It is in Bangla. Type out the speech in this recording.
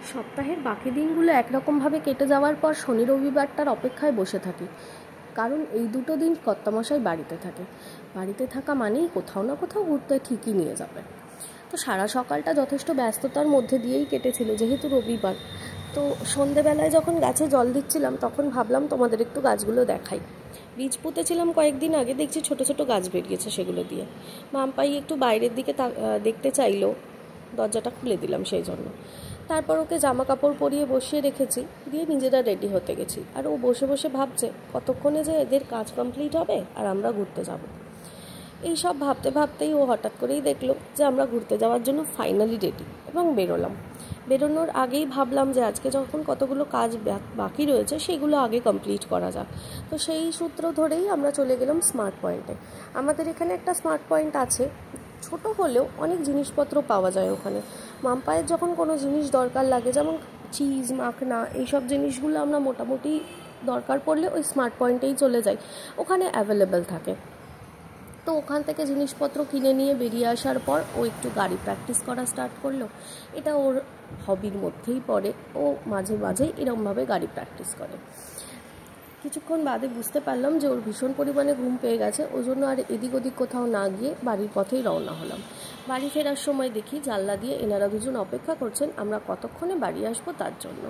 সপ্তাহের বাকি দিনগুলো একরকমভাবে কেটে যাওয়ার পর শনি রবিবারটার অপেক্ষায় বসে থাকি, কারণ এই দুটো দিন কর্তামশাই বাড়িতে থাকে। বাড়িতে থাকা মানেই কোথাও না কোথাও ঘুরতে ঠিকই নিয়ে যাবে। তো সারা সকালটা যথেষ্ট ব্যস্ততার মধ্যে দিয়েই কেটেছিল, যেহেতু রবিবার। তো সন্ধেবেলায় যখন গাছে জল দিচ্ছিলাম তখন ভাবলাম তোমাদের একটু গাছগুলো দেখাই। বীজ পুঁতেছিলাম কয়েকদিন আগে, দেখছি ছোট ছোট গাছ বেরিয়েছে সেগুলো দিয়ে। মাম্পাই একটু বাইরের দিকে দেখতে চাইলো, দরজাটা খুলে দিলাম সেই জন্য। তারপর ওকে জামা কাপড় পরিয়ে বসিয়ে রেখেছি, দিয়ে নিজেরা রেডি হতে গেছি। আর ও বসে বসে ভাবছে কতক্ষণে যে এদের কাজ কমপ্লিট হবে আর আমরা ঘুরতে যাব। এই সব ভাবতে ভাবতেই ও হঠাৎ করেই দেখলো যে আমরা ঘুরতে যাওয়ার জন্য ফাইনালি রেডি, এবং বেরোলাম। বেরোনোর আগেই ভাবলাম যে আজকে যখন কতগুলো কাজ বাকি রয়েছে সেগুলো আগে কমপ্লিট করা যাক। তো সেই সূত্র ধরেই আমরা চলে গেলাম স্মার্ট পয়েন্টে। আমাদের এখানে একটা স্মার্ট পয়েন্ট আছে, ছোট হলেও অনেক জিনিসপত্র পাওয়া যায় ওখানে। মাম্পায়ের যখন কোনো জিনিস দরকার লাগে, যেমন চিজ, মাখনা, এইসব জিনিসগুলো আমরা মোটামুটি দরকার পড়লে ওই স্মার্ট পয়েন্টেই চলে যাই, ওখানে অ্যাভেলেবেল থাকে। তো ওখান থেকে জিনিসপত্র কিনে নিয়ে বেরিয়ে আসার পর ও একটু গাড়ি প্র্যাকটিস করা স্টার্ট করলো। এটা ওর হবির মধ্যেই পড়ে, ও মাঝে মাঝেই এরমভাবে গাড়ি প্র্যাকটিস করে। কিছুক্ষণ বাদে বুঝতে পারলাম যে ওর ভীষণ পরিমাণে ঘুম পেয়ে গেছে, ওই জন্য আর এদিক ওদিক কোথাও না গিয়ে বাড়ির পথেই রওনা হলাম। বাড়ি ফেরার সময় দেখি জানলা দিয়ে এনারা দুজন অপেক্ষা করছেন আমরা কতক্ষণে বাড়ি আসবো তার জন্য।